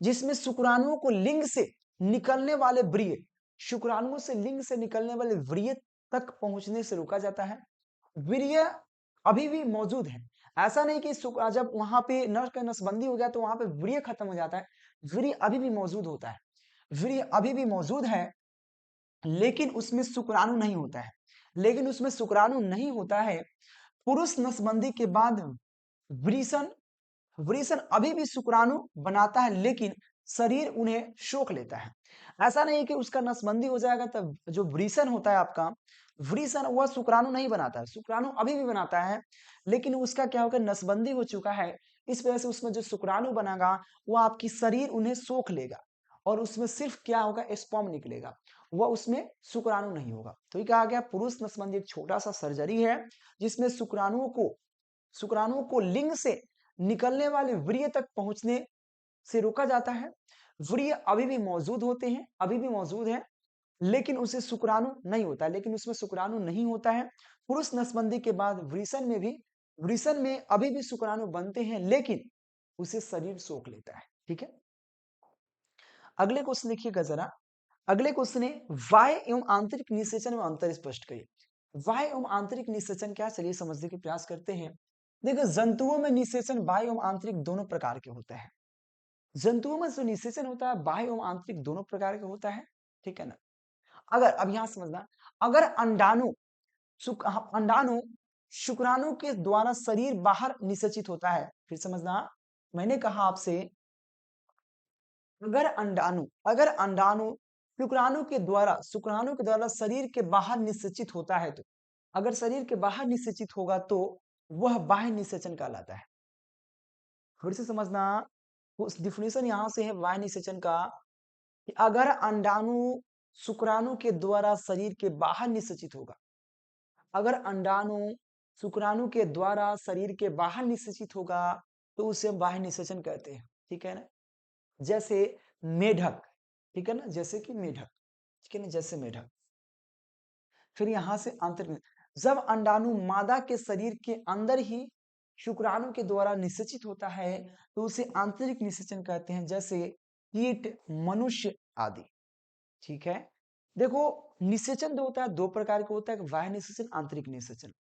जिसमें शुक्राणुओं को लिंग से निकलने वाले व्रीय, शुक्राणुओं से लिंग से निकलने वाले व्रीय तक पहुंचने से रोका जाता है। वीर्य अभी भी मौजूद है, ऐसा नहीं कि जब वहां पे नर का नसबंदी हो गया तो वहां पे वीर्य खत्म हो जाता है, वीर्य अभी भी मौजूद होता है, वीर्य अभी भी मौजूद है, लेकिन उसमें शुक्राणु नहीं होता है, लेकिन उसमें शुक्राणु नहीं होता है। पुरुष नसबंदी के बाद वृषण, वृषण अभी भी शुक्राणु बनाता है लेकिन शरीर उन्हें सोख लेता है। ऐसा नहीं कि उसका नसबंदी हो जाएगा तब जो वृषण होता है आपका, वृषण वह शुक्राणु नहीं बनाता है, शुक्राणु अभी भी बनाता है, लेकिन उसका क्या होगा, नसबंदी हो चुका है, इस वजह से उसमें जो शुक्राणु बनेगा वो आपकी शरीर उन्हें सोख लेगा और उसमें सिर्फ क्या होगा, स्पर्म निकलेगा, वह उसमें शुक्राणु नहीं होगा। तो ये कहा गया पुरुष नसबंदी एक छोटा सा सर्जरी है जिसमें शुक्राणुओं को लिंग से निकलने वाले व्रीय तक पहुंचने से रोका जाता है। व्रीय अभी भी मौजूद होते हैं, अभी भी मौजूद है, लेकिन उसे शुक्राणु नहीं होता, लेकिन उसमें शुक्राणु नहीं होता है। पुरुष नसबंदी के बाद वृषण में अभी भी शुक्राणु बनते हैं लेकिन उसे शरीर सोख लेता है। ठीक है, अगले क्वेश्चन देखिएगा जरा। अगले क्वेश्चन है बाह्य एवं आंतरिक निषेचन में अंतर स्पष्ट करिए। बाह्य एवं आंतरिक निषेचन क्या, चलिए समझने के प्रयास करते हैं। देखो जंतुओं में निषेचन बाह्य एवं आंतरिक दोनों प्रकार के होते हैं। जंतुओं में जो निषेचन होता है बाह्य एवं आंतरिक दोनों प्रकार का होता है। ठीक है ना, अगर अब यहां समझना, अगर अंडाणु शुक्राणु के द्वारा शरीर बाहर निषेचित होता है, फिर समझना, मैंने कहा आपसे अगर अंडाणु शुक्राणु के द्वारा शरीर के बाहर निषेचित होता है, तो अगर शरीर के बाहर निषेचित होगा तो वह बाह्य निषेचन कहलाता है। फिर से समझना, उस डिफिनेशन यहां से है बाह्य निषेचन का कि अगर अंडाणु शुक्राणु के द्वारा शरीर के बाहर निषेचित होगा, अगर अंडाणु शुक्राणु के द्वारा शरीर के बाहर निषेचित होगा तो उसे हम बाह्य निषेचन कहते हैं। ठीक है ना, जैसे मेढक, ठीक है ना, जैसे कि मेढक, ठीक है ना, जैसे मेढक। फिर यहां से आंतरिक, जब अंडाणु मादा के शरीर के अंदर ही शुक्राणु के द्वारा निषेचित होता है तो उसे आंतरिक निषेचन कहते हैं, जैसे कीट, मनुष्य आदि। ठीक है, देखो निषेचन जो होता है दो प्रकार का होता है, बाह्य निषेचन, आंतरिक निषेचन।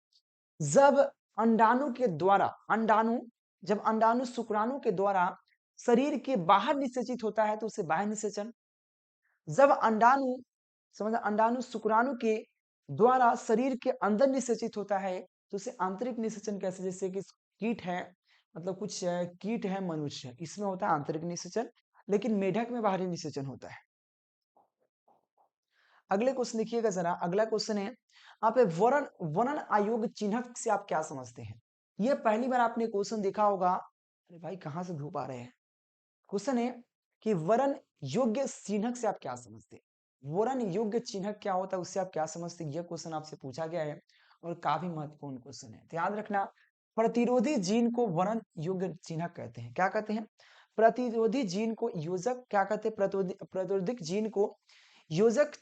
जब अंडाणु के द्वारा जब अंडाणु शुक्राणु के द्वारा शरीर के बाहर निषेचित होता है तो उसे बाह्य निषेचन। जब अंडाणु शुक्राणु के द्वारा शरीर के अंदर निषेचित होता है तो उसे आंतरिक निषेचन कैसे, जैसे कि कीट है, मतलब कुछ कीट है, मनुष्य है, इसमें होता है आंतरिक निषेचन, लेकिन मेढक में बाहरी निषेचन होता है। अगले क्वेश्चन देखिएगा जरा। अगला क्वेश्चन है आप वर्णन अयोग्य चिन्हक से आप क्या समझते हैं। यह पहली बार आपने क्वेश्चन देखा होगा अरे भाई कहाँ से धूप आ रहे हैं। क्वेश्चन है कि वरण योग्य चिन्हक से आप क्या समझते हैं। वरण योग्य चिन्हक क्या होता है, उससे आप क्या समझते हैं, यह क्वेश्चन आपसे पूछा गया है और काफी महत्वपूर्ण क्वेश्चन है। तो याद रखना, प्रतिरोधी जीन को वरण योग्य चिन्हक कहते हैं। क्या कहते हैं? प्रतिरोधी जीन को योजक क्या कहते हैं? प्रतिरोधिक जीन को योजक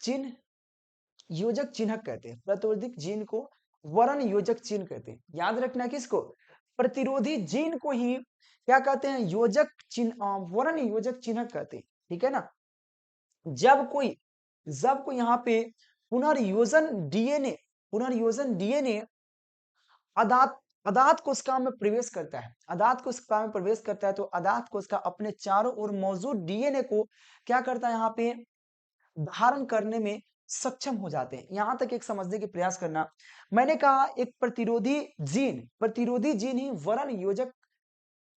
चिन्हक कहते हैं। प्रतिरोधिक जीन को वरण योजक चिन्ह कहते हैं। याद रखना किसको? प्रतिरोधी जीन को ही क्या कहते हैं? योजक चिन्ह, वरण योजक चिन्हक कहते हैं। ठीक है ना। जब कोई यहाँ पे पुनर्योजन डीएनए अदात अदात कोशिका में प्रवेश करता है, अदात कोशिका में प्रवेश करता है, तो अदात कोशिका अपने चारों ओर मौजूद डीएनए को क्या करता है? यहाँ पे धारण करने में सक्षम हो जाते हैं। यहां तक एक समझने की प्रयास करना। मैंने कहा एक प्रतिरोधी जीन ही वरण योजक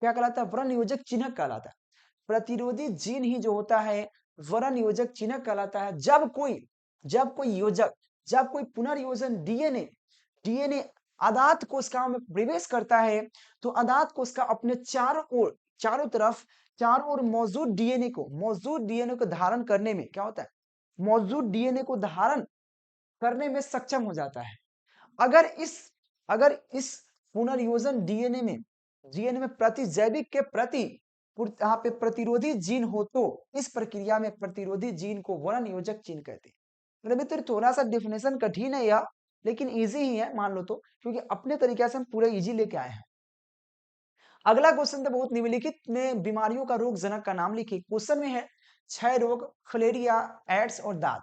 क्या कहलाता है? वरण योजक चिन्हक कहलाता है। प्रतिरोधी जीन ही जो होता है वरण योजक चिन्हक कहलाता है। जब कोई पुनर्योजन डीएनए आदात कोशिकाओं में प्रवेश करता है, तो आदात कोशिका अपने चारों ओर मौजूद डीएनए को धारण करने में क्या होता है? मौजूद डीएनए को धारण करने में सक्षम हो जाता है। अगर इस पुनर्योजन डीएनए में प्रतिजैविक के प्रति यहाँ पे प्रतिरोधी जीन हो, तो इस प्रक्रिया में प्रतिरोधी जीन को वरण योजक चिन्ह कहते हैं। मेरे मित्र थोड़ा सा डेफिनेशन कठिन है यह, लेकिन इजी ही है मान लो तो, क्योंकि अपने तरीके से हम पूरा इजी लेके आए हैं। अगला क्वेश्चन तो बहुत निम्नलिखित में बीमारियों का रोग जनक का नाम लिखिए। क्वेश्चन में है क्षय रोग, फलेरिया, एड्स और दाद।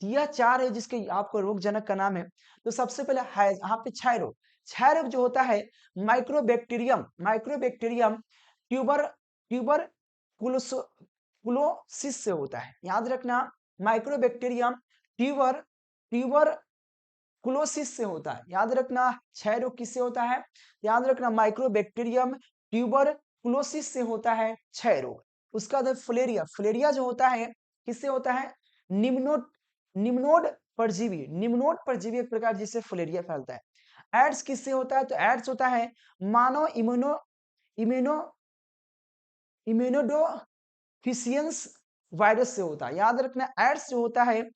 यह चार है जिसके आपको रोग जनक का नाम है। तो सबसे पहले है यहाँ पे क्षय रोग। क्षय रोग जो होता है माइक्रोबैक्टीरियम ट्यूबर कुलोसिस से होता है। याद रखना, माइक्रोबैक्टीरियम ट्यूबर कुलोसिस से होता है। याद रखना, क्षय रोग किससे होता है? याद रखना, माइक्रोबैक्टीरियम ट्यूबर कुलोसिस से होता है क्षय रोग। उसका बाद फलेरिया जो होता है किससे होता है? निम्नोड परजीवी एक प्रकार जिससे फलेरिया फैलता है। एड्स किससे होता है? तो एड्स होता है मानव इम्यूनोडोफिशियंस वायरस से होता है। याद रखना, एड्स जो होता है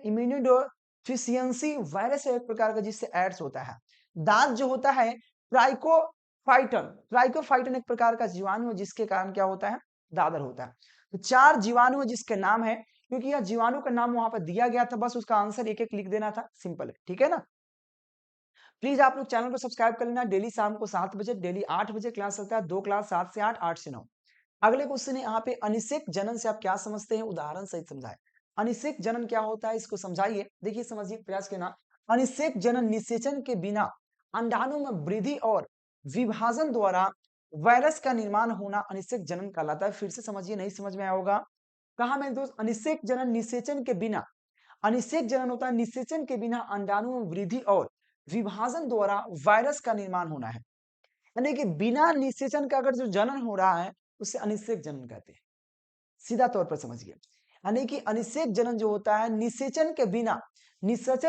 इम्यूनोडोफिशियंसी वायरस है एक प्रकार का जिससे एड्स होता है। दांत जो होता है ट्राइकोफाइटन एक प्रकार का जीवाणु है जिसके कारण क्या होता है? दादर होता है। तो चार जीवाणु है जिसके नाम है, क्योंकि यह जीवाणु का नाम वहां पर दिया गया था, बस उसका आंसर एक एक लिख देना था, सिंपल है। ठीक है ना। प्लीज आप लोग चैनल को सब्सक्राइब कर लेना। डेली शाम को 7 बजे, डेली 8 बजे क्लास चलता है, 2 क्लास 7 से 8, 8 से 9। अगले क्वेश्चन है यहाँ पे अनिषेक जनन से आप क्या समझते हैं? उदाहरण सहित समझाएं। अनिषेक जनन क्या होता है इसको समझाइए। देखिए समझिए, प्रयास करना। अनिषेक जनन निषेचन के बिना अंडाणु में वृद्धि और विभाजन द्वारा वायरस का निर्माण होना अनिषेक जनन कहलाता है। फिर से समझिए, नहीं समझ में आया होगा। कहा मैंने दोस्त, अनिषेक जनन निषेचन के बिना, अनिषेक जनन होता है निषेचन के बिना अंडाणु में वृद्धि और विभाजन द्वारा वायरस का निर्माण होना है। यानी कि बिना निषेचन का अगर जो जनन हो रहा है उसे अनिषेक जनन कहते हैं। सीधा तौर पर समझिए, यानी कि अनिषेक जनन जो होता है निषेचन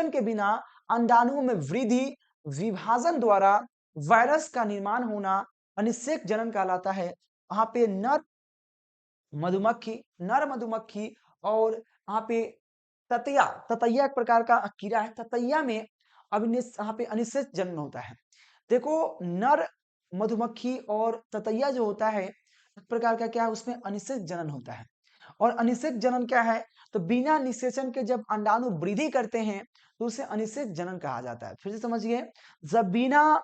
के बिना अंडाणुओं में वृद्धि विभाजन द्वारा वायरस का निर्माण होना अनिषेक जनन कहलाता है। वहां पे नर मधुमक्खी और यहाँ पे ततैया एक प्रकार का कीड़ा है। ततैया में यहाँ पे अनिषेक जनन होता है। देखो, नर मधुमक्खी और ततैया जो होता है एक प्रकार का क्या है, उसमें अनिषेक जनन होता है। और अनिषेक जनन क्या है? तो बिना निषेचन के जब अंडाणु वृद्धि करते हैं तो उसे अनिषेक जनन कहा जाता है। फिर से समझिए, जब बिना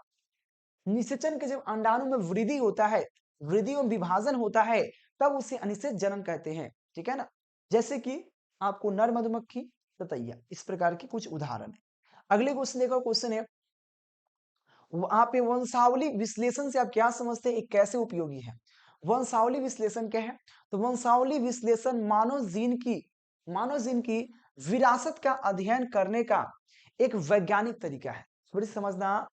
निषेचन के जब अंडाणु में वृद्धि होता है, वृद्धि और विभाजन होता है, तब उसे अनिषेक जनन कहते हैं। ठीक है ना। जैसे कि आपको नर मधुमक्खी, ततैया, इस प्रकार के कुछ उदाहरण है। अगले क्वेश्चन देखो। क्वेश्चन है वहां पे वंशावली विश्लेषण से आप क्या समझते हैं, एक कैसे उपयोगी है? वंशावली विश्लेषण क्या है? तो वंशावली विश्लेषण मानव जीन की विरासत का अध्ययन करने का एक वैज्ञानिक तरीका है। थोड़ी समझना।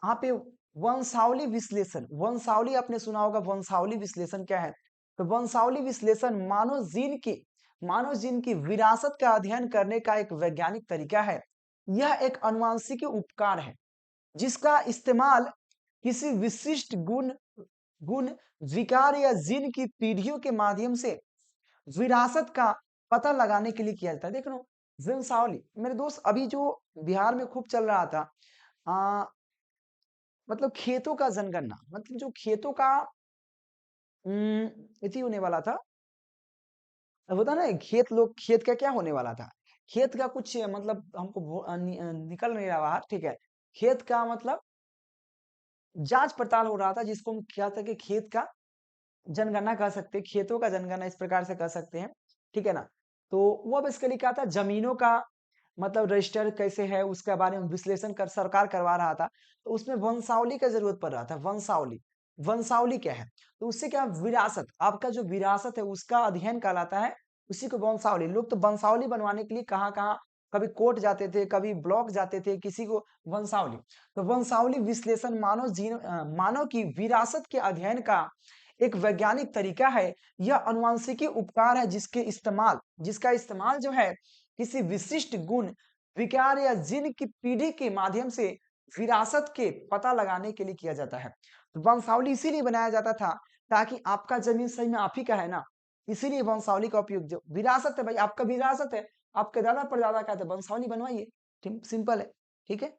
यहाँ पे वंशावली आपने सुना होगा। वंशावली विश्लेषण क्या है? तो वंशावली विश्लेषण मानव जीन की विरासत का अध्ययन करने का एक वैज्ञानिक तरीका है। यह एक अनुवांशिकी उपकार है जिसका इस्तेमाल किसी विशिष्ट गुण गुण, विकार या जीन की पीढ़ियों के माध्यम से विरासत का पता लगाने के लिए किया जाता है। देख लो वंशावली मेरे दोस्त, अभी जो बिहार में खूब चल रहा था, आ, मतलब खेतों का जनगणना, मतलब जो खेतों का इति होने वाला था, अब होता ना खेत, लोग खेत का क्या होने वाला था, खेत का कुछ मतलब हमको निकल नहीं रहा बाहर, ठीक है। खेत का मतलब जांच पड़ताल हो रहा था, जिसको हम क्या था कि खेत का जनगणना कर सकते हैं, खेतों का जनगणना इस प्रकार से कर सकते हैं, ठीक है ना। तो वो बेसिकली क्या था, जमीनों का मतलब रजिस्टर कैसे है उसके बारे में विश्लेषण कर सरकार करवा रहा था। तो उसमें वंशावली का जरूरत पड़ रहा था। वंशावली, वंशावली क्या है, तो उससे क्या विरासत, आपका जो विरासत है उसका अध्ययन कहलाता है, उसी को वंशावली। लोग तो वंशावली बनवाने के लिए कहाँ कहाँ कभी कोर्ट जाते थे, कभी ब्लॉक जाते थे, किसी को वंशावली। तो वंशावली विश्लेषण मानव की विरासत के अध्ययन का एक वैज्ञानिक तरीका है। यह अनुवांशिकी उपकार है जिसका इस्तेमाल जो है किसी विशिष्ट गुण, विकार या जीन की पीढ़ी के माध्यम से विरासत के पता लगाने के लिए किया जाता है। तो वंशावली इसीलिए बनाया जाता था ताकि आपका जमीन सही में आप ही का है ना, इसीलिए वंशावली का उपयोग, जो विरासत है भाई, आपका विरासत है, आपके दादा परदादा का, तो वंशावली बनवाइए, सिंपल है, ठीक है।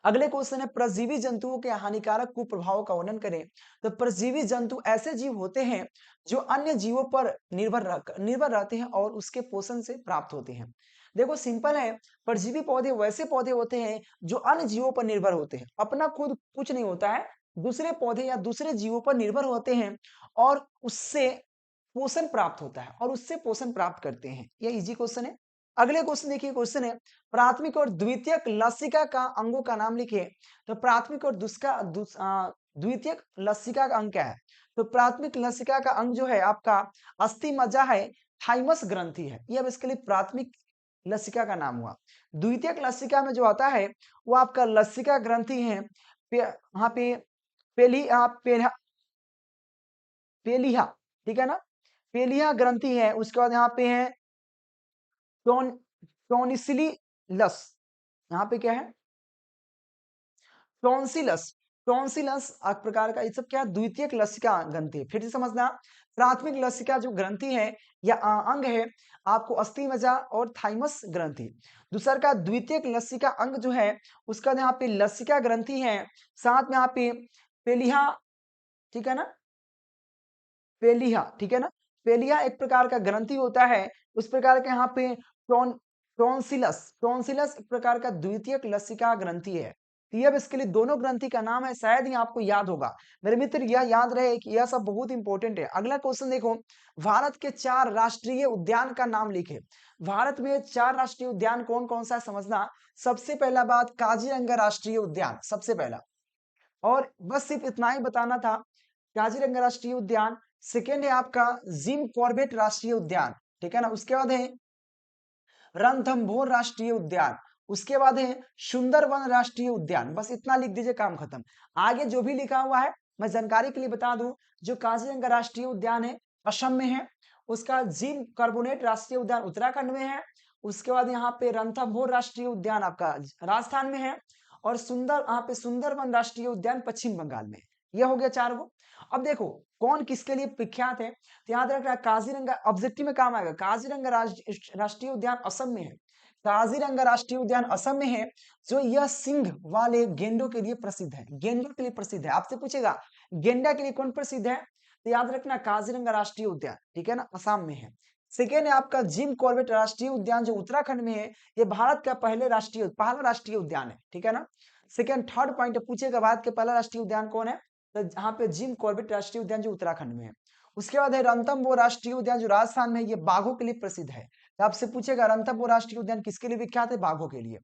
अगले क्वेश्चन है, परजीवी जंतुओं के हानिकारक कुप्रभावों का वर्णन करें। तो परजीवी जंतु ऐसे जीव होते हैं जो अन्य जीवों पर निर्भर रहते हैं और उसके पोषण से प्राप्त होते हैं। देखो सिंपल है, परजीवी पौधे वैसे पौधे होते हैं जो अन्य जीवों पर निर्भर होते हैं, अपना खुद कुछ नहीं होता है, दूसरे पौधे या दूसरे जीवों पर निर्भर होते हैं और उससे पोषण प्राप्त होता है और उससे पोषण प्राप्त करते हैं। यह इजी क्वेश्चन है। अगले क्वेश्चन देखिए, क्वेश्चन है, प्राथमिक और द्वितीयक लसिका का अंगों का नाम लिखिए। तो प्राथमिक और द्वितीयक लसिका का अंग क्या है? तो प्राथमिक लसिका का अंग जो है आपका अस्थि मज्जा है, थाइमस ग्रंथि है, यह इसके लिए प्राथमिक लसिका का नाम हुआ। द्वितीयक लसिका में जो आता है वो आपका लसिका ग्रंथि है, यहाँ पे पेली पेलिया, ठीक है ना, पेलिया ग्रंथि है। उसके बाद यहाँ पे है टोन टोनिसिलिलस, यहाँ पे क्या है, टॉन्सिलस। टॉन्सिलस एक प्रकार का, ये सब क्या, द्वितीयक लसिका ग्रंथि। फिर से समझना, प्राथमिक लसिका जो ग्रंथि है या अंग है आपको अस्थि मज्जा और थाइमस ग्रंथि। दूसरा का द्वितीयक लसिका अंग जो है उसका यहाँ पे लसिका ग्रंथि है, साथ में यहाँ पे पेलिया, ठीक है ना, पेलिया, ठीक है ना, पेलिया एक प्रकार का ग्रंथि होता है। उस प्रकार के यहाँ पे टॉन्सिलस, टॉन्सिलस एक प्रकार का द्वितीयक लसिका ग्रंथि है। तो यह इसके लिए दोनों ग्रंथि का नाम है, शायद ही आपको याद होगा मेरे मित्र, यह याद रहे कि यह सब बहुत इंपॉर्टेंट है। अगला क्वेश्चन देखो, भारत के 4 राष्ट्रीय उद्यान का नाम लिखे। भारत में 4 राष्ट्रीय उद्यान कौन कौन सा है समझना। सबसे पहला बात, काजीरंगा राष्ट्रीय उद्यान सबसे पहला, और बस सिर्फ इतना ही बताना था, काजीरंगा राष्ट्रीय उद्यान। सेकेंड है आपका जिम कॉर्बेट राष्ट्रीय उद्यान, ठीक है ना। उसके बाद है रणथंभौर राष्ट्रीय उद्यान, उसके बाद है सुंदरवन राष्ट्रीय उद्यान। बस इतना लिख दीजिए, काम खत्म। आगे जो भी लिखा हुआ है मैं जानकारी के लिए बता दूं, जो काजीरंगा राष्ट्रीय उद्यान है असम में है, उसका जिम कार्बोनेट राष्ट्रीय उद्यान उत्तराखंड में है, उसके बाद यहाँ पे रणथंभौर राष्ट्रीय उद्यान आपका राजस्थान में है, और यहाँ पे सुंदरवन राष्ट्रीय उद्यान पश्चिम बंगाल में। यह हो गया 4 गो। अब देखो कौन किसके लिए विख्यात है, तो याद रखना काजीरंगा ऑब्जेक्टिव में काम आएगा। काजीरंगा राष्ट्रीय उद्यान असम में है, काजीरंगा राष्ट्रीय उद्यान असम में है, जो यह सिंह वाले गेंडों के लिए प्रसिद्ध है, गेंडों के लिए प्रसिद्ध है। आपसे पूछेगा गेंडा के लिए कौन प्रसिद्ध है, तो याद रखना काजीरंगा राष्ट्रीय उद्यान, ठीक है ना, असम में है। सेकेंड है आपका जिम कॉर्बेट राष्ट्रीय उद्यान जो उत्तराखंड में है, ये भारत का पहला राष्ट्रीय उद्यान है, ठीक है ना। सेकेंड थर्ड पॉइंट पूछेगा भारत के पहला राष्ट्रीय उद्यान कौन है, तो यहाँ पे जिम कॉर्बेट राष्ट्रीय उद्यान जो उत्तराखंड में है। उसके बाद है रणथंभौर राष्ट्रीय उद्यान जो राजस्थान में है, ये बाघों के लिए प्रसिद्ध है। तो आपसे पूछेगा रणथंभौर राष्ट्रीय उद्यान किसके लिए विख्यात है, बाघों के लिए।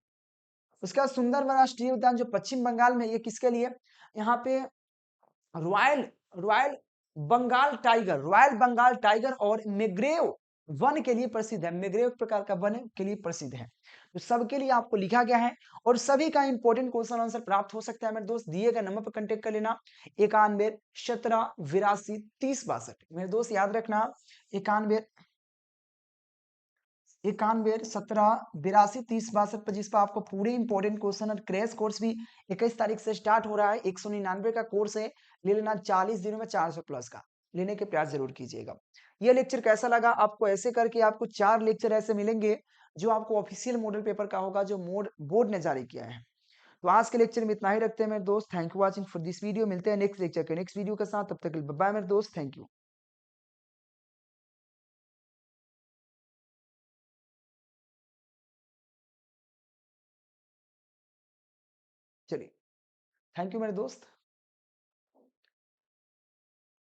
उसके बाद सुंदरवन राष्ट्रीय उद्यान जो पश्चिम बंगाल में, ये किसके लिए, यहाँ पे royal royal royal Bengal tiger और मेग्रेव वन के लिए प्रसिद्ध है, मेग्रेव प्रकार का वन के लिए प्रसिद्ध है। तो सबके लिए आपको लिखा गया है, और सभी का इंपॉर्टेंट क्वेश्चन आंसर प्राप्त हो सकता है मेरे दोस्त, दिए गए नंबर पर कांटेक्ट कर लेना, 91 17 82 30 62। मेरे दोस्त याद रखना 91 91 17 82 30 62 25 पर आपको पूरे इंपॉर्टेंट क्वेश्चन और क्रैश कोर्स भी 21 तारीख से स्टार्ट हो रहा है। 199 का कोर्स है, ले लेना 40 दिनों में 400 प्लस का, लेने के प्रयास जरूर कीजिएगा। ये लेक्चर कैसा लगा आपको? ऐसे करके आपको 4 लेक्चर ऐसे मिलेंगे जो आपको ऑफिशियल मॉडल पेपर का होगा, जो बोर्ड ने जारी किया है। तो आज के लेक्चर में इतना ही रखते हैं मेरे दोस्त। Thank you watching for this video. मिलते हैं नेक्स्ट लेक्चर के नेक्स्ट वीडियो के साथ, तब तक बाय मेरे दोस्त, थैंक यू। चलिए, थैंक यू मेरे दोस्त।